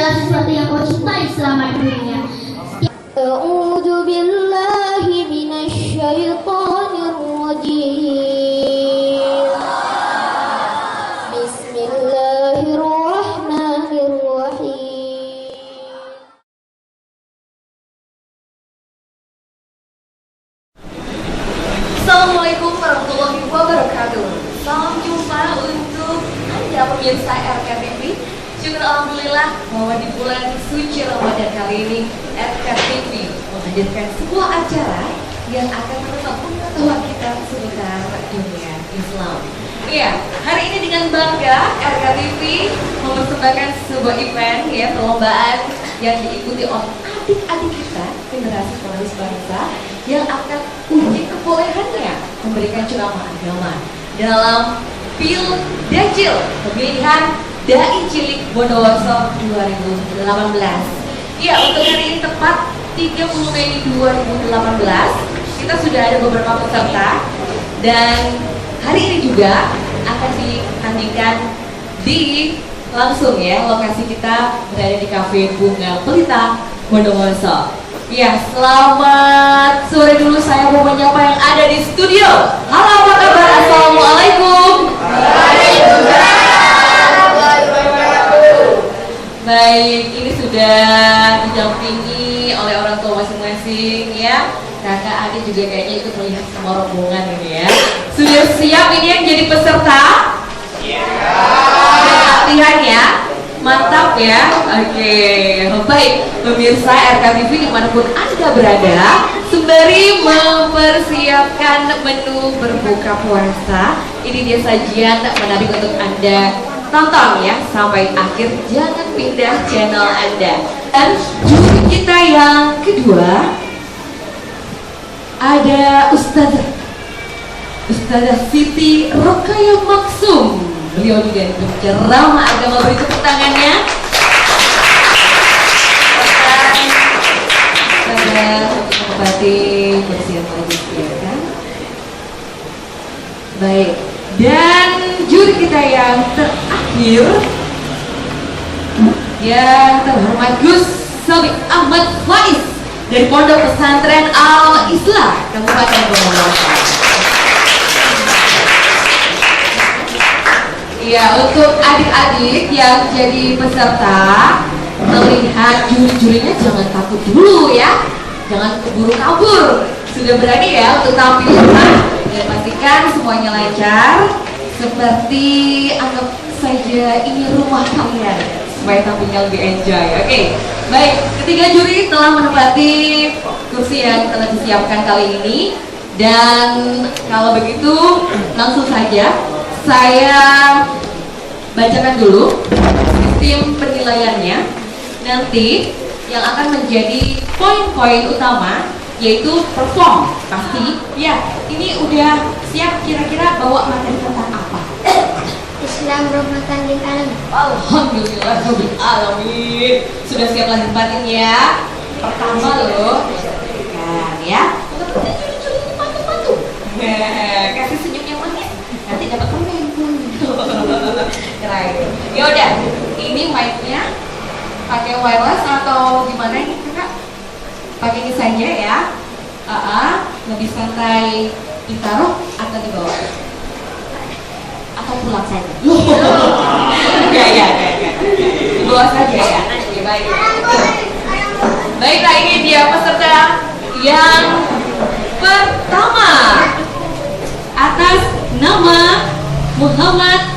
adalah sesuatu yang kau cintai selama hidupnya. A'udzu billahi minasyaitonir rajim. Bismillahirrahmanirrahim. Assalamualaikum warahmatullahi wabarakatuh. Salam jumpa untuk Anda pemirsa RKTV. Syukur alhamdulillah bahwa di bulan suci Ramadan kali ini RKTV menghadirkan sebuah acara yang akan menambah pengetahuan kita seputar dunia Islam. Iya, hari ini dengan bangga RKTV mempersembahkan sebuah event ya, perlombaan yang diikuti oleh adik-adik kita generasi penerus bangsa yang akan uji kebolehannya memberikan ceramah agama dalam Pildacil pemilihan Dai Cilik Bondowoso 2018. Ya, untuk hari ini tepat 30 Mei 2018 kita sudah ada beberapa peserta dan hari ini juga akan ditandingkan di langsung ya, lokasi kita berada di Cafe Bunga Pelita Bondowoso. Ya, selamat sore dulu saya mau menyapa yang ada di studio. Halo, apa kabar? Assalamualaikum. Baik, ini sudah didampingi oleh orang tua masing-masing ya. Kakak adik juga kayaknya ikut melihat semua rombongan ini ya. Sudah siap ini yang jadi peserta? Iya. Latihan ya? Mantap ya, oke. Baik, pemirsa RKTV dimanapun Anda berada, sembari mempersiapkan menu berbuka puasa, ini dia sajian menarik untuk Anda tonton ya sampai akhir, jangan pindah channel Anda. Dan juri kita yang kedua ada Ustazah Siti Rokaya Maksum. Beliau juga penceramah agama, beri tepuk tangannya. Kita menghormati persiapan kan. Baik, dan juri kita yang terakhir yang terhormat Gus Sobi Ahmad Faiz dari Pondok Pesantren Al-Islah Kabupaten Bondowoso. Ya, untuk adik-adik yang jadi peserta melihat juri-jurinya jangan takut dulu ya, jangan keburu kabur. Sudah berani ya untuk tampil dan pastikan semuanya lancar seperti anggap saja ini rumah kalian supaya tampilnya lebih enjoy. Oke, baik, ketiga juri telah menempati kursi yang telah disiapkan kali ini dan kalau begitu langsung saja saya bacakan dulu sistem penilaiannya. Nanti yang akan menjadi poin-poin utama yaitu perform, pasti ya. Ini udah siap kira-kira bawa materi tentang apa? Islam rahmatan lil alamin. Alhamdulillah rabbil alamin. Sudah siap lahir batin ya. Pertama loh, kan ya. Patu-patu. Kasih senyum yang manis. Nanti dapat komen. Keren. Ya udah, ini mic-nya pakai wireless atau gimana ini Kak? Pakai ini saja ya. Lebih santai ditaruh atau dibawa? Atau pulang saja? Ya. Dibawa saja ya. Oke, baik. Baiklah, ini dia peserta yang pertama atas nama Muhammad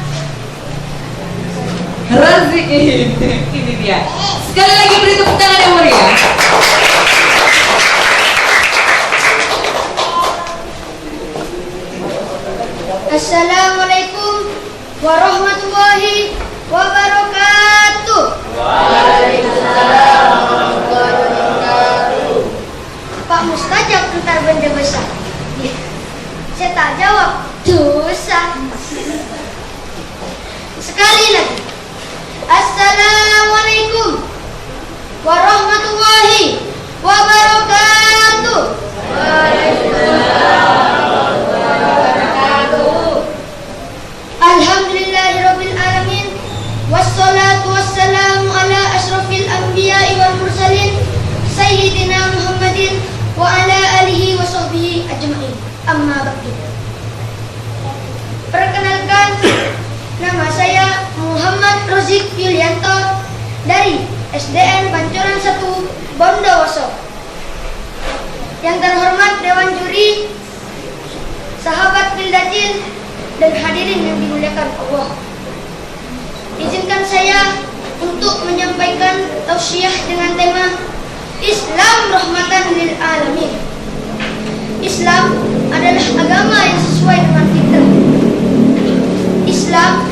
Razi. Ini dia. Sekali lagi beri tepuk tangan yang meriah. Assalamualaikum warahmatullahi wabarakatuh. Waalaikumsalam warahmatullahi wabarakatuh. Pak Mustajab entar benda besar. Saya tak jawab, dosa. Sekali lagi. Assalamualaikum warahmatullahi wabarakatuh. Waalaikumsalam warahmatullahi wabarakatuh. Alhamdulillahirabbil alamin wassalatu wassalamu ala asyrafil anbiya'i wal mursalin sayyidina Muhammadin wa ala alihi wa sahbihi ajma'in. Amma ba'du. Perkenalkan, nama saya Muhammad Rozik Yulianto dari SDN Pancoran 1 Bondowoso. Yang terhormat Dewan Juri, sahabat Bildacil, dan hadirin yang dimuliakan Allah. Izinkan saya untuk menyampaikan tausiah dengan tema Islam rahmatan lil alamin. Islam adalah agama yang sesuai dengan fitrah. Islam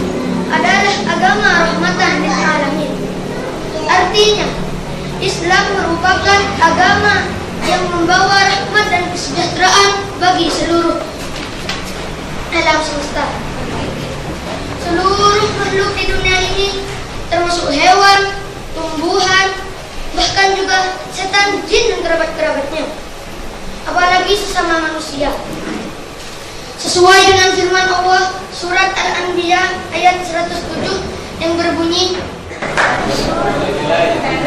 adalah agama rahmatan lil alamin. Artinya, Islam merupakan agama yang membawa rahmat dan kesejahteraan bagi seluruh alam semesta. Seluruh makhluk di dunia ini, termasuk hewan, tumbuhan, bahkan juga setan, jin, dan kerabat-kerabatnya, apalagi sesama manusia. Sesuai dengan firman Allah surat Al-Anbiya ayat 107 yang berbunyi,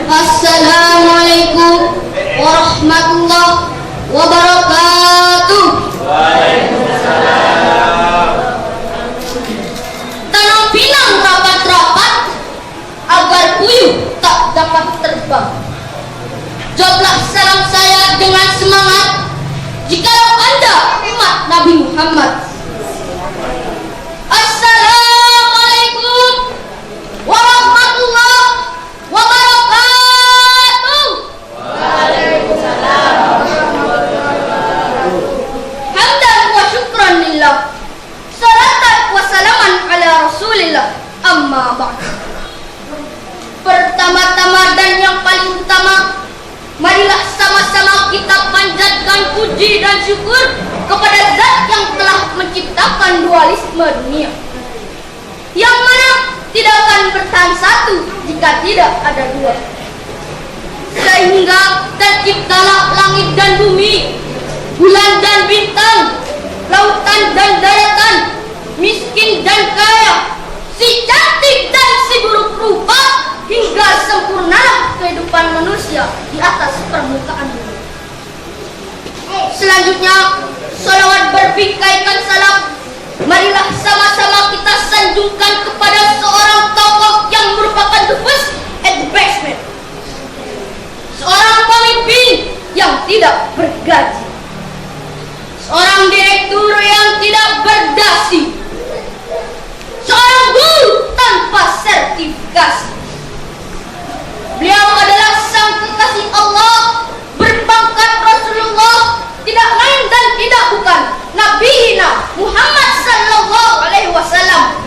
Assalamualaikum warahmatullahi wabarakatuh. Tanam pinang rapat-rapat agar puyuh tak dapat terbang. Jawablah salam saya dengan semangat, jikalau Anda umat Nabi Muhammad. Assalamualaikum warahmatullahi wabarakatuh. Waalaikumsalam warahmatullahi wabarakatuh. Hamdan wa syukran lillah, salatan wa salaman ala rasulillah, amma ba'd. Pertama-tama dan yang paling utama, marilah sama-sama kita panjatkan puji dan syukur kepada Zat yang telah menciptakan dualisme dunia, yang mana tidak akan bertahan satu jika tidak ada dua. Sehingga terciptalah langit dan bumi, bulan dan bintang, lautan dan daratan, miskin dan kaya, si cantik dan si buruk rupa, hingga sempurna kehidupan manusia di atas permukaan bumi. Selanjutnya, salawat berbingkaikan salam, marilah sama-sama kita sanjungkan kepada seorang tokoh yang merupakan the first and the best man, seorang pemimpin yang tidak bergaji, seorang direktur yang tidak berdasi, seorang guru tanpa sertifikasi. Beliau adalah sang kekasih Allah berpangkat Rasulullah, tidak lain dan tidak bukan Nabi Muhammad sallallahu alaihi wasallam,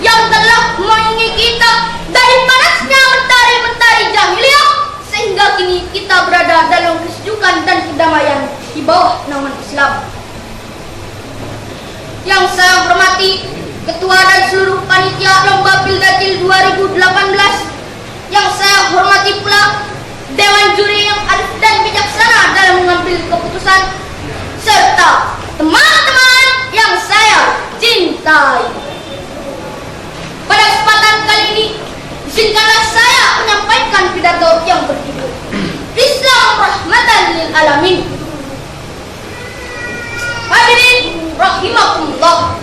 yang telah melindungi kita dari panasnya mentari-mentari jahiliyah, sehingga kini kita berada dalam kesejukan dan kedamaian di bawah naungan Islam. Yang saya hormati Ketua dan seluruh panitia Lomba Bildacil 2018, yang saya hormati pula Dewan Juri yang arif dan bijaksana dalam mengambil keputusan, serta teman-teman yang saya cintai. Pada kesempatan kali ini, izinkanlah saya menyampaikan pidato yang berjudul Islam rahmatan lil alamin. Hadirin rahimakumullah,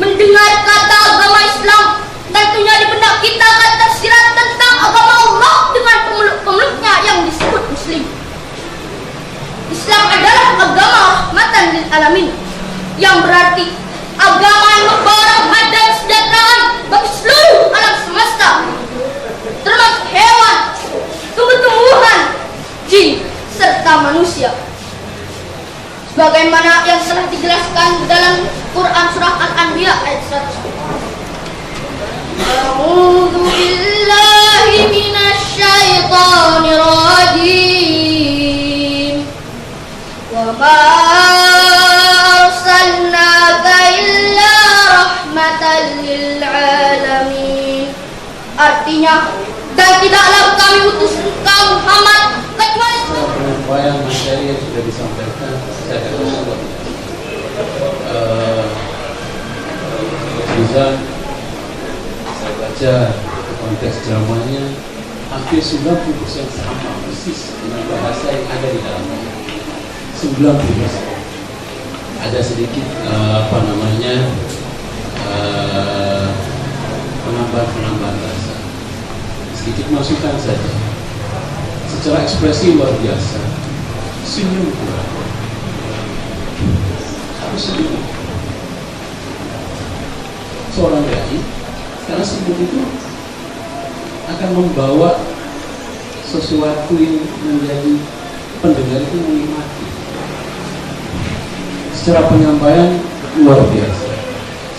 mendengar kata agama Islam, tentunya di benak kita akan tersirat tentang agama Allah dengan pemeluk-pemeluknya yang disebut Muslim. Islam adalah agama rahmatan lil alamin, yang berarti agama yang membawa rahmat dan kesejahteraan bagi seluruh alam semesta, termasuk hewan, tumbuh-tumbuhan, jin, serta manusia. Sebagaimana yang telah dijelaskan dalam Quran surah Al-Anbiya ayat 100. A'udzu billahi minasy syaithanir rajim. Wa ma arsalnaka illa rahmatan lil alamin. Artinya, dan tidaklah kami utus engkau Muhammad kecuali penyampaian materi yang sudah disampaikan secara keseluruhan. Bisa saya baca konteks dramanya hampir 90% sama persis dengan bahasa yang ada di dalamnya. 90%. Ada sedikit penambahan bahasa, sedikit masukan saja. Secara ekspresi luar biasa, senyum pula, harus senyum. Seorang dai, karena senyum itu akan membawa sesuatu yang menjadi pendengar itu menikmati. Secara penyampaian luar biasa.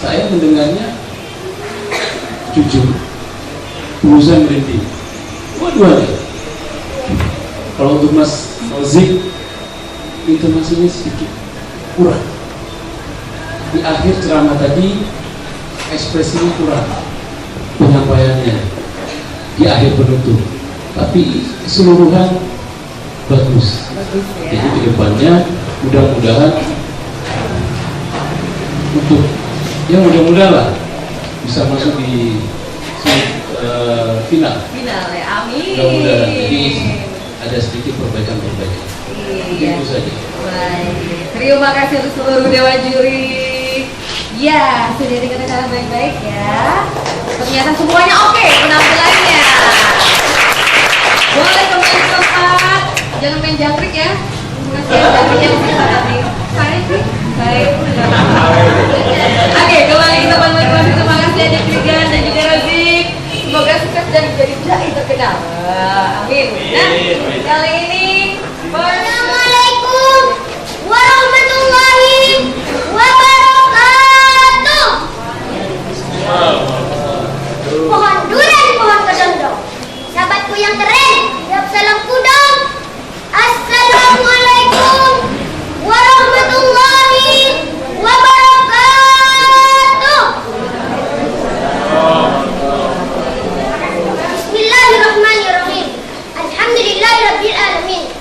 Saya mendengarnya jujur, urusan merinding. Waduh, kalau untuk Mas Ozik, intonasinya sedikit kurang. Di akhir ceramah tadi, ekspresinya kurang, penyampaiannya di akhir penutup. Tapi keseluruhan bagus. Ya. Jadi kedepannya mudah-mudahan untuk mudah-mudahan lah bisa masuk di final. Final ya, amin. Mudah-mudahan. Jadi ada sedikit perbaikan-perbaikan. Iya. Itu saja. Baik. Terima kasih untuk seluruh dewan juri. Ya, sudah dikatakan baik-baik ya. Ternyata semuanya oke penampilannya. Boleh kembali ke tempat. Jangan main jangkrik ya. Kasihan jangkriknya mesti nanti. Baik sih. Baik. Oke, kembali ke tempat masing-masing. Terima kasih Adik Krigan dan juga Razik. Semoga sukses dan menjadi dai terkenal. Amin. Nah, kali ini Assalamualaikum warahmatullahi wabarakatuh. Pohon durian, pohon kedondong, sahabatku yang keren, jawab salamku dong. Assalamualaikum warahmatullahi wabarakatuh. Bismillahirrahmanirrahim. Alhamdulillahirabbil alamin.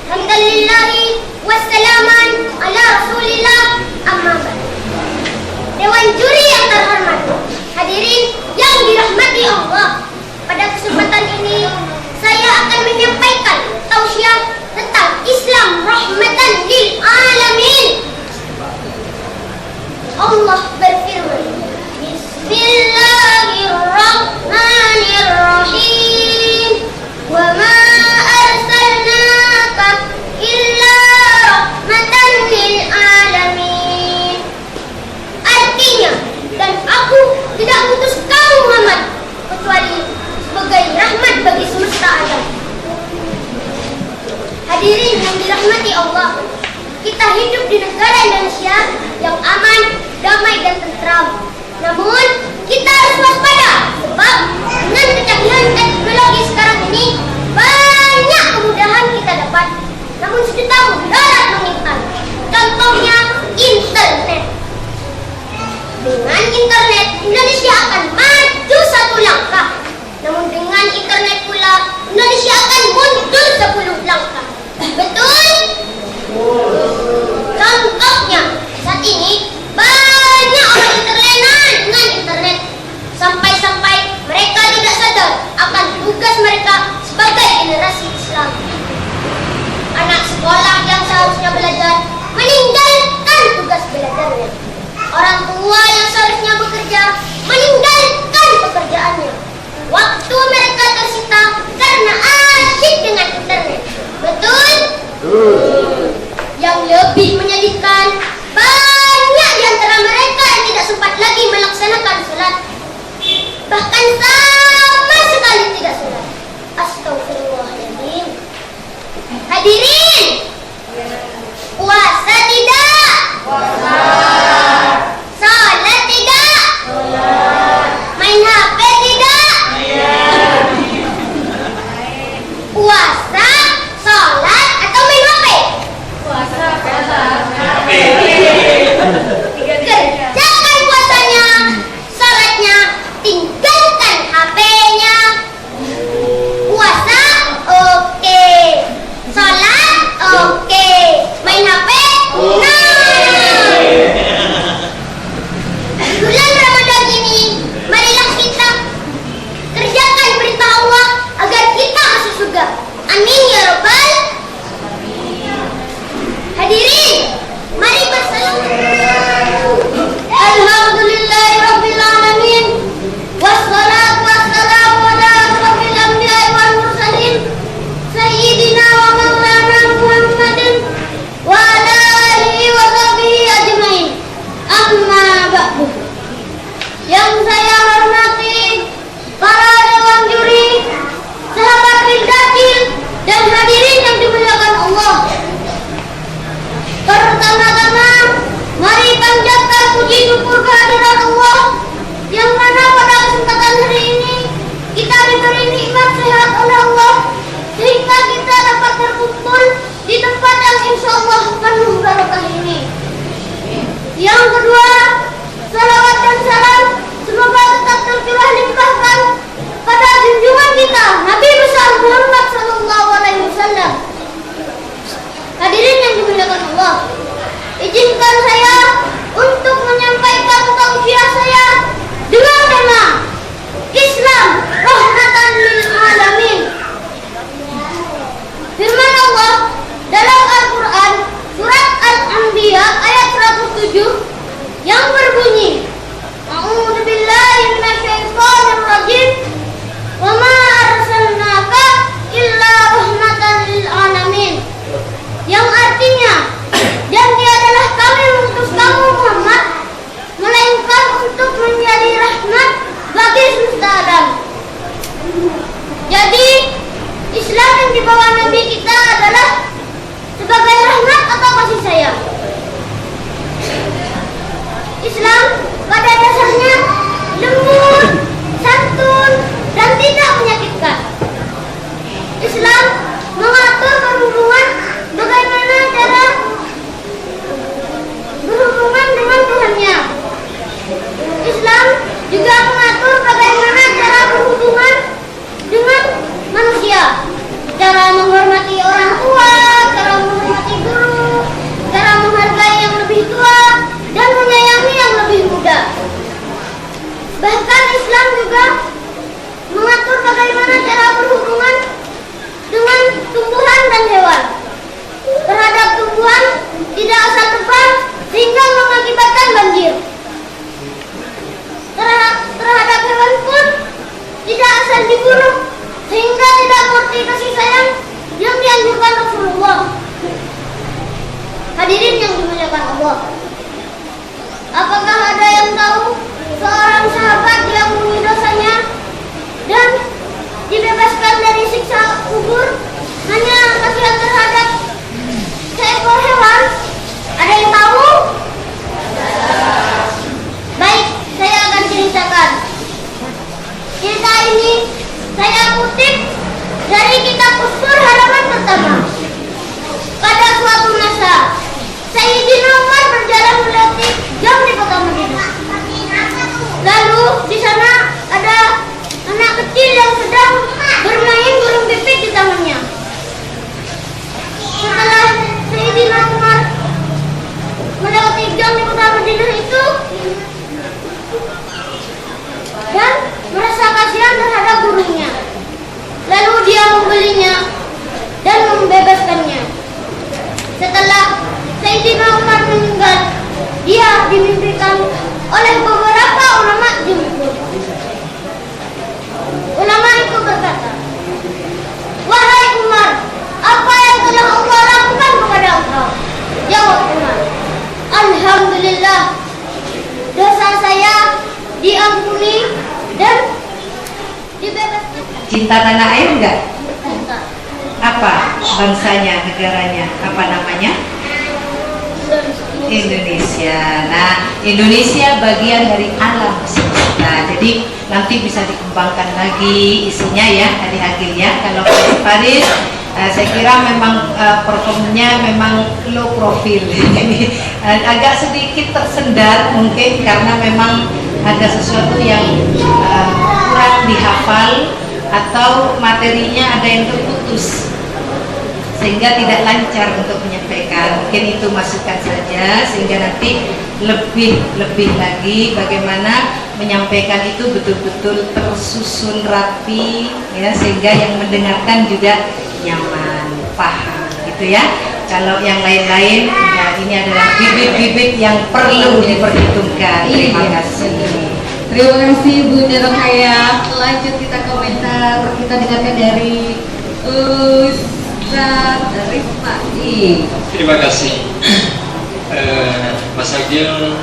Hamdalillahi wassalaman ala rasulillah, amma ba'd. Dewan juri yang terhormat, hadirin yang dirahmati Allah, pada kesempatan ini saya akan menyampaikan tausiah tentang Islam rahmatan lil alamin. Allah berfirman, Bismillahirrahmanirrahim. Wa ma arsalnaka illa rahmatan lil alamin. Artinya, dan aku tidak utus kamu Muhammad kecuali sebagai rahmat bagi semesta alam. Hadirin yang dirahmati Allah, kita hidup di negara Indonesia yang aman, damai dan tentram. Namun kita harus waspada, sebab dengan kecanggihan teknologi sekarang ini banyak kemudahan kita dapat, namun sejuta mudarat mengintai. Contohnya internet. Dengan internet Indonesia akan maju satu langkah, namun dengan internet pula Indonesia akan mundur 10 langkah. Betul? Contohnya saat ini banyak orang terlena dengan internet, sampai-sampai mereka tidak sadar akan tugas mereka sebagai generasi Islam. Anak sekolah yang seharusnya belajar meninggalkan tugas belajarnya. Orang tua yang seharusnya bekerja meninggalkan pekerjaannya. Waktu mereka tersita karena asyik dengan internet. Betul? Yang lebih menyedihkan, banyak di antara Tuhan tidak asal tebal sehingga mengakibatkan banjir. Terhadap hewan pun tidak asal dibunuh sehingga tidak mengerti kasih sayang yang dianjurkan Rasulullah. Hadirin yang dimuliakan Allah, apakah ada yang tahu seorang sahabat diampuni dosanya dan dibebaskan dari siksa kubur hanya kasihan terhadap seekor hewan? Ada yang tahu? Baik, saya akan ceritakan. Cerita ini saya kutip dari kitab Uskur halaman pertama. Pada suatu masa, Sayyidina Umar berjalan melewati gang di kota Madinah. Lalu di sana ada anak kecil yang sedang bermain burung pipit di tangannya. Setelah Sayyidina Umar melewati gang di kota Madinah itu dan merasa kasihan terhadap burungnya, lalu dia membelinya dan membebaskannya. Setelah Sayyidina Umar meninggal, dia dimimpikan oleh beberapa ulama jumhur. Ulama itu berkata, "Wahai Umar, apa yang telah Allah lakukan kepada engkau?" Jawab Umar, "Alhamdulillah, dosa saya diampuni dan dibebaskan." Cinta tanah air enggak? Apa bangsanya, negaranya? Apa namanya? Indonesia. Nah, Indonesia bagian dari alam semesta. Jadi nanti bisa dikembangkan lagi isinya ya, adik-adik ya. Kalau Paris, saya kira memang performnya memang low profile. Jadi agak sedikit tersendat mungkin karena memang ada sesuatu yang kurang dihafal atau materinya ada yang terputus sehingga tidak lancar untuk menyampaikan. Mungkin itu masukan saja sehingga nanti lebih lagi bagaimana menyampaikan itu betul-betul tersusun rapi ya, sehingga yang mendengarkan juga nyaman, paham gitu ya. Kalau yang lain-lain ya, ini adalah bibit-bibit yang perlu diperhitungkan. Terima kasih. Terima kasih Bunda Rokhaya. Lanjut kita komentar, kita dengarkan dari Ustaz Rifai. Terima kasih. Mas Agil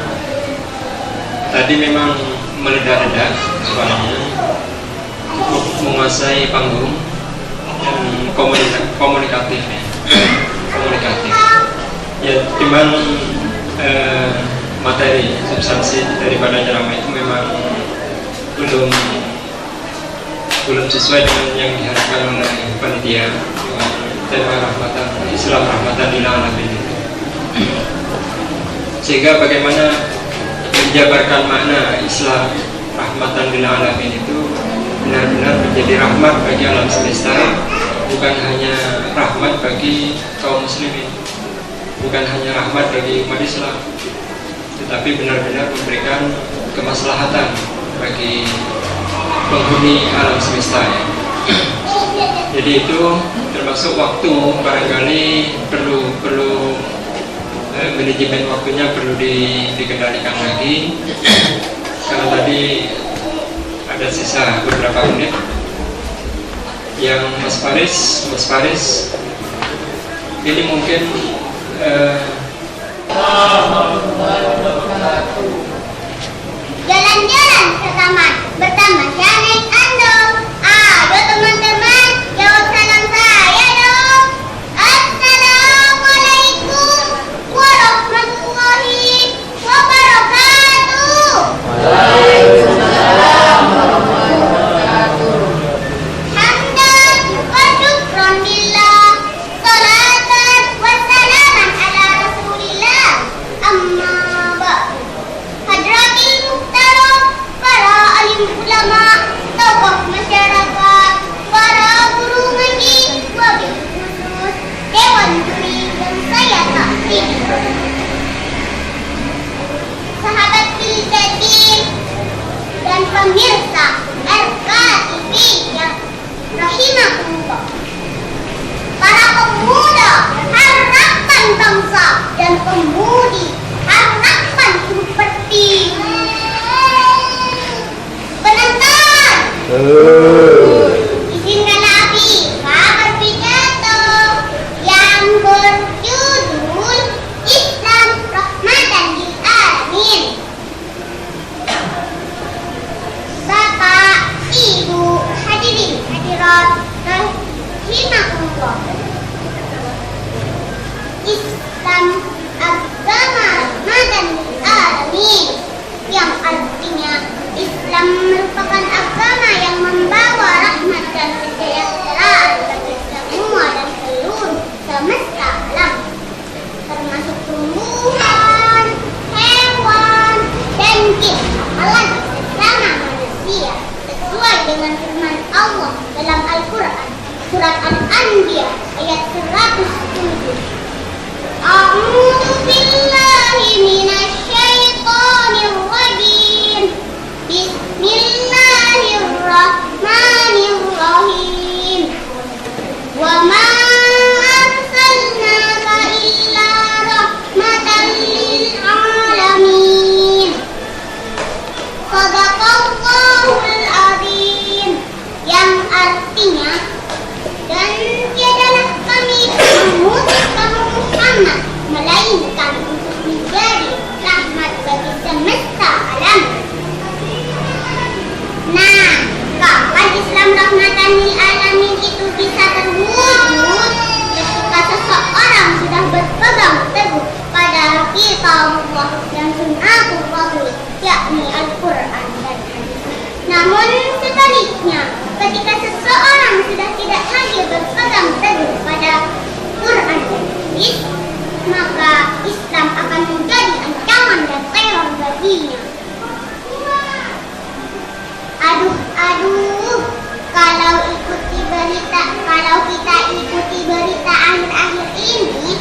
tadi memang meledak-ledak suaranya, menguasai panggung dan komunikatif ya. Komunikatif. Ya, cuman materi substansi daripada ceramah itu memang belum sesuai dengan yang diharapkan oleh panitia dengan tema rahmatan Islam rahmatan lil alamin itu. Sehingga bagaimana menjabarkan makna Islam rahmatan lil alamin itu benar-benar menjadi rahmat bagi alam semesta, bukan hanya rahmat bagi kaum muslimin, bukan hanya rahmat bagi umat Islam, tetapi benar-benar memberikan kemaslahatan bagi penghuni alam semesta ya. Jadi itu termasuk waktu barangkali perlu manajemen waktunya perlu dikendalikan lagi karena tadi ada sisa beberapa menit yang Mas Faris ini mungkin Jalan-jalan ke taman bertamasya naik andong. Ayo teman-teman, jawab salam saya dong. Assalamualaikum warahmatullahi wabarakatuh. Waalaikumsalam warahmatullahi wabarakatuh. Hamdan wa syukran lillah, salatan wa salaman ala rasulillah. Amma ba'du. Hadratil muhtaram, para alim ulama, tokoh masyarakat, para guru ngaji, wabil khusus Dewan Juri yang saya taati, sahabat Bildatin dan pemirsa RKTV yang rahimahullah, para pemuda harapan bangsa, Izinkanlah Afifa berpidato yang berjudul Islam Rahmatan lil Alamin. Bapak, Ibu, hadirin hadirat rahimakumullah. Islam agama rahmatan lil alamin, yang artinya Islam merupakan agama yang membawa rahmat dan kesejahteraan bagi semua dan seluruh semesta alam, termasuk tumbuhan, hewan, dan jin apalagi sesama manusia, sesuai dengan firman Allah dalam Al-Quran surat Al-Anbiya ayat 107. A'udzu billahi minasyaitonir rajim. Bismillahirrahmanirrahim. Wa ma arsalnaka illa rahmatan lil alamin. Shadaqallahul azim, yang artinya, dan tiadalah kami mengutus kamu Muhammad melainkan untuk menjadi rahmat bagi semesta alam. Nah, kapan Islam rahmatan lil alamin itu bisa terwujud? Ketika seseorang sudah berpegang teguh pada kitabullah dan sunnatullah, yakni Al-Quran dan hadis. Namun sebaliknya, ketika seseorang sudah tidak lagi berpegang teguh pada Quran dan hadis, maka Islam akan menjadi ancaman dan teror baginya. Aduh, kalau kita ikuti berita akhir-akhir ini,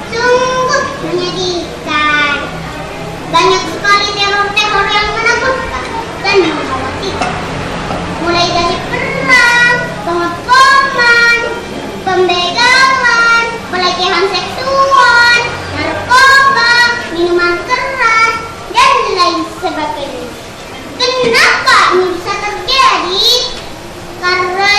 sungguh menyedihkan. Banyak sekali teror-teror yang menakutkan dan mengkhawatirkan. Mulai dari perang, pengepungan, pembegalan, pelecehan seksual, narkoba, minuman keras, dan lain sebagainya. Kenapa ini bisa terjadi? Karena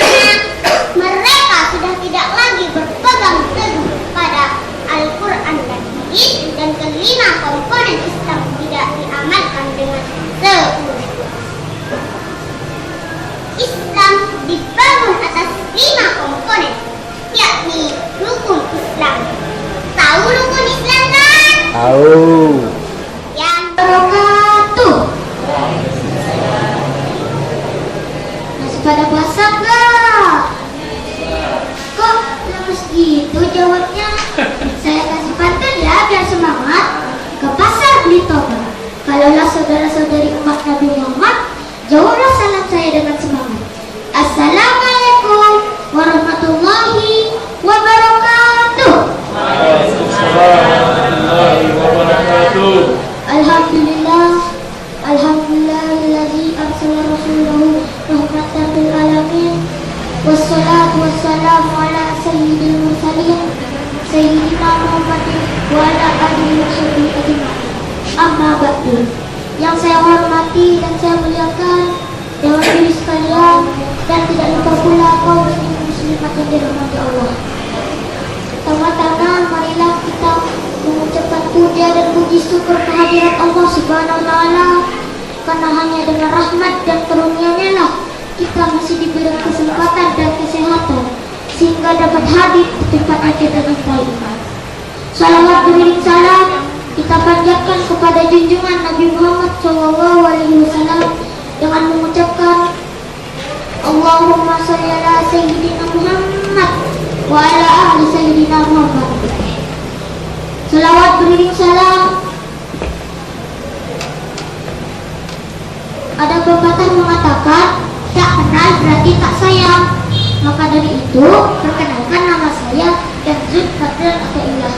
mereka sudah tidak lagi berpegang teguh pada Al-Quran dan hadis, dan kelima komponen Islam tidak diamalkan dengan seutuhnya. Islam dibangun atas 5 komponen, yakni rukun Islam. Tahu rukun Islam kan? Tahu. Yang barakatuh. Masih pada puasa nggak? Kok lemes gitu jawabnya? Saya kasih pantun ya biar semangat. Ke pasar beli tomat. Kalaulah saudara-saudari umat Nabi Muhammad, jawablah salam saya dengan semangat. Assalamualaikum warahmatullahi wabarakatuh. Alhamdulillah, alhamdulillahilladzi arsala rasulahu rahmatan lil alamin. Wassalatu wassalamu ala sayyidil mursalin sayyidina Muhammadin wa ala alihi wa sahbihi ajma'in. Amma ba'du. Yang saya hormati dan saya muliakan dewan diri sekalian, dan tidak lupa pula kaum muslimat yang dirahmati Allah. Tama-tama marilah kita mengucapkan puja dan puji syukur kehadirat Allah Subhanahu wa taala, karena hanya dengan rahmat dan karunia-Nya lah kita masih diberi kesempatan dan kesehatan sehingga dapat hadir di tempat akhir dengan baik. Salawat beriring salam kita panjatkan kepada junjungan Nabi Muhammad SAW dengan mengucapkan Allahumma sholli ala sayyidina Muhammad wa ala ahli sayyidina Muhammad. Salawat beriring salam. Ada pepatah mengatakan tak kenal berarti tak sayang. Maka dari itu, perkenalkan nama saya Danzul Fadlan Atailah.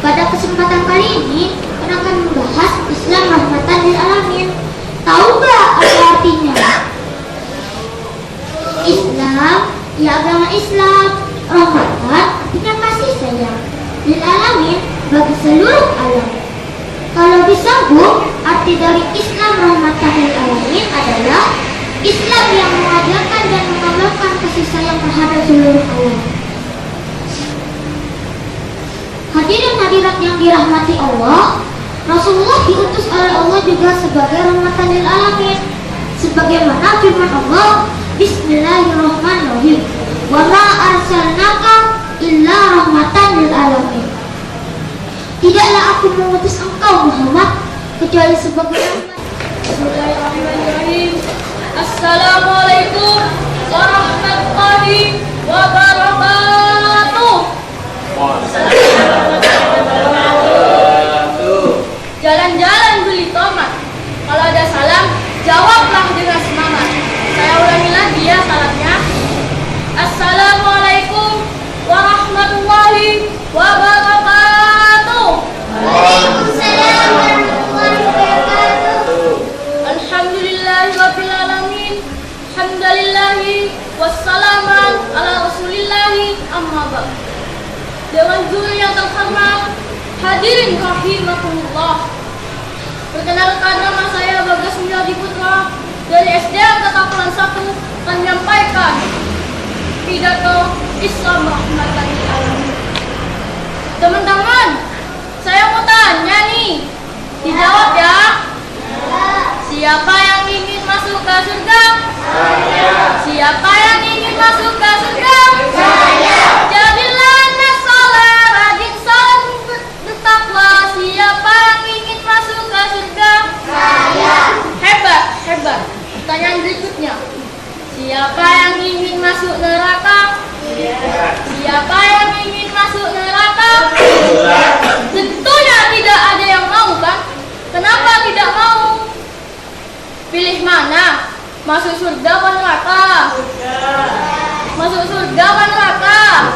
Pada kesempatan kali ini, kita akan membahas Islam rahmatan lil alamin. Tahu gak apa artinya? Islam, ya agama Islam. Rahmatan artinya kasih sayang. Lil alamin, bagi seluruh alam. Kalau disambung, arti dari Islam rahmatan lil alamin adalah Islam yang mengajarkan dirahmati Allah, Rasulullah diutus oleh Allah juga sebagai rahmatan lil alamin. Sebagaimana firman Allah, Bismillahirrahmanirrahim. Wa ma arsalnaka illa rahmatan lil alamin. Tidaklah aku mengutus engkau Muhammad kecuali sebagai rahmat. Bismillahirrahmanirrahim. Assalamualaikum warahmatullahi wabarakatuh. Jalan-jalan beli tomat. Kalau ada salam, jawablah dengan semangat. Saya ulangi lagi ya salamnya. Assalamualaikum warahmatullahi wabarakatuh. Waalaikumsalam warahmatullahi wabarakatuh. Alhamdulillahirabbil alamin. Hamdalillahi wassalaman ala rasulillahi amma ba'd. Dewan juri yang terhormat, hadirin rahimakumullah. Perkenalkan, nama saya Bagas Mulyadi Putra dari SD Angkatan 1 akan menyampaikan pidato Islam rahmatan lil alamin. Teman-teman, saya mau tanya nih, dijawab ya. Siapa yang ingin masuk ke surga? Saya. Siapa yang ingin masuk ke surga? Saya. Jadilah anak saleh, rajin salat bertakwa. Siapa yang ingin masuk ke surga? Saya. Hebat, hebat. Pertanyaan berikutnya. Siapa yang ingin masuk neraka? Siapa yang ingin masuk neraka? Tentunya tidak ada yang mau kan? Kenapa tidak mau? Pilih mana? Masuk surga apa neraka? Masuk surga apa neraka?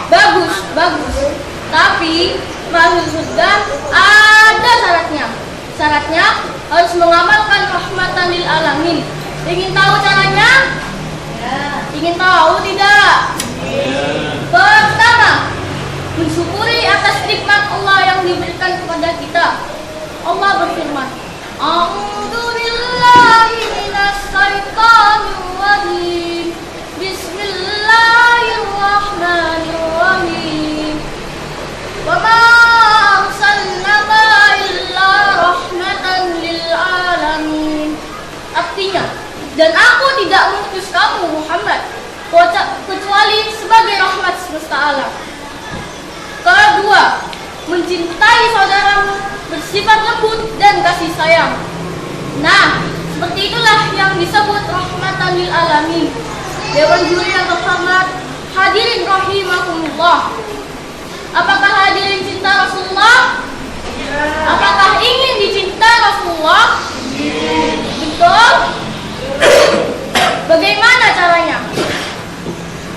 Bagus, bagus. Tapi masuk surga ada syaratnya. Syaratnya harus mengamalkan rahmatan lil alamin. Ingin tahu caranya? Ingin tahu tidak? Pertama, mensyukuri atas nikmat Allah yang diberikan kepada kita. Allah berfirman, A'udzu billahi minas syaitonir rajim. Bismillahirrahmanirrahim. Wa ma arsalnaka illa rahmatan lil alamin. Artinya, dan aku tidak mengutus kamu Muhammad kecuali sebagai rahmat semesta alam. Kedua, mencintai saudaramu, bersifat lembut dan kasih sayang. Nah, seperti itulah yang disebut rahmatan lil alamin. Dewan juri yang terhormat, hadirin rahimakumullah. Apakah hadirin cinta Rasulullah? Apakah ingin dicintai Rasulullah? Betul? Bagaimana caranya?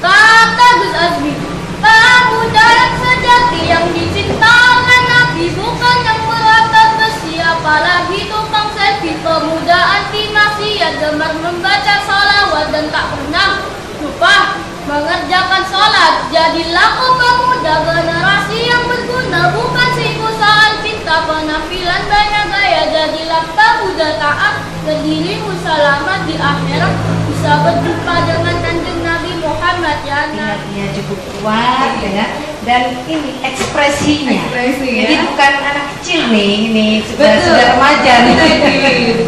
Kata Gus Azmi, pemuda yang sejati yang dicintakan Nabi bukan yang merata besi, apalagi tukang selfie. Pemuda anti maksiat, gemar membaca salawat dan tak pernah lupa mengerjakan sholat. Jadilah kau pemuda generasi yang berguna, bukan singgusan cinta penampilan banyak gaya. Jadilah pemuda taat, berdirimu selamat di akhirat, bisa berjumpa dengan kanjeng Nabi Muhammad ya. Minatnya cukup kuat ya, dan ini ekspresinya. Jadi bukan anak kecil nih, ini sudah remaja nih.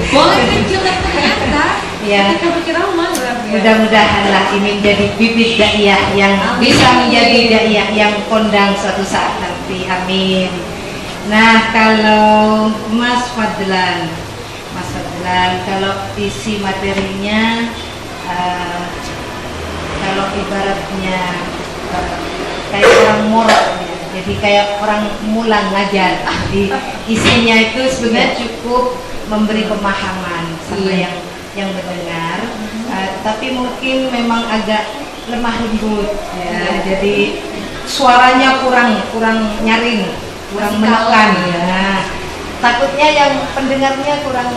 Boleh kecil tapi ternyata Ya. kita berceramah. Mudah-mudahanlah ini menjadi bibit daiyah yang bisa menjadi daiyah yang kondang suatu saat nanti. Amin. Nah, kalau Mas Fadlan, kalau isi materinya, kalau ibaratnya kayak orang morok ya, jadi kayak orang mulang ngajar. Jadi isinya itu sebenarnya cukup memberi pemahaman sama yang mendengar, tapi mungkin memang agak lemah lembut ya, jadi suaranya kurang nyaring, kurang menekan ya. Takutnya yang pendengarnya kurang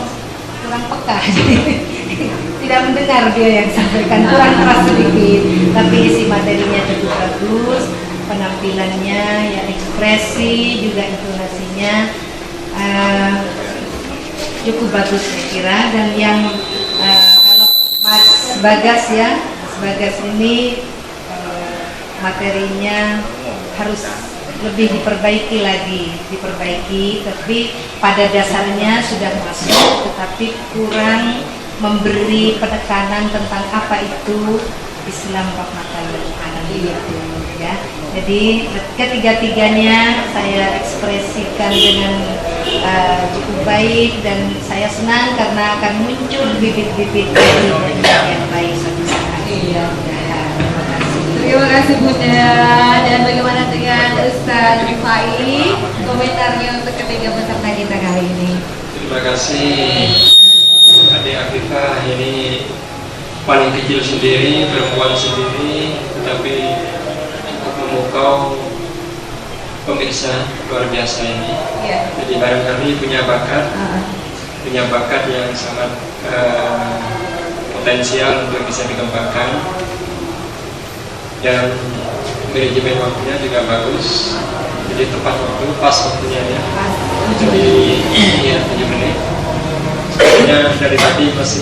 peka, tidak mendengar dia yang sampaikan, kurang keras sedikit. Tapi isi materinya cukup bagus, penampilannya ya, ekspresi juga intonasinya cukup bagus saya kira. Dan yang kalau Mas Bagas ya, Mas Bagas ini materinya harus lebih diperbaiki, tapi pada dasarnya sudah masuk, tetapi kurang memberi penekanan tentang apa itu Islam rahmatan lil alamin itu ya. Jadi ketiga-tiganya saya ekspresikan dengan cukup baik, dan saya senang karena akan muncul bibit-bibit yang baik suatu saat. Iya. Terima kasih. Terima kasih Bunda. Dan bagaimana dengan Ustaz Rifai, komentarnya untuk ketiga peserta kita kali ini? Terima kasih adik Afifah, ini paling kecil sendiri, perempuan sendiri, tetapi cukup memukau pemirsa, luar biasa ini. Iya. Jadi barangkali punya bakat yang sangat potensial untuk bisa dikembangkan, dan manajemen waktunya juga bagus, jadi tepat waktu, pas waktunya ya. Jadi ya 7 menit. Sebenarnya dari tadi masih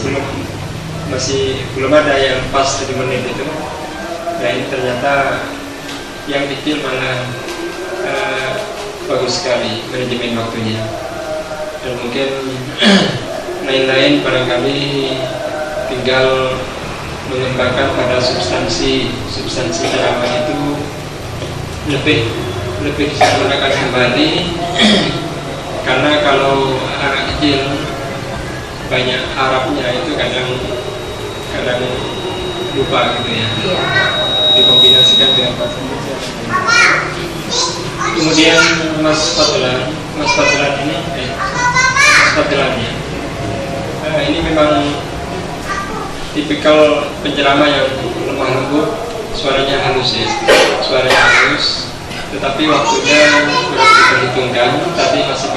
belum ada yang pas 7 menit itu. Nah ini ternyata yang kecil malah bagus sekali manajemen waktunya. Dan mungkin lain-lain barangkali tinggal mengembangkan pada substansi ceramah itu lebih disempurnakan kembali. Karena kalau anak kecil banyak Arabnya itu kadang lupa gitu ya. Dikombinasikan dengan bahasa Indonesia. Kemudian Mas Fadlan ini ya. Ini memang tipikal penceramah yang lemah lembut, suaranya halus ya, tetapi waktunya kurang diperhitungkan, tapi masih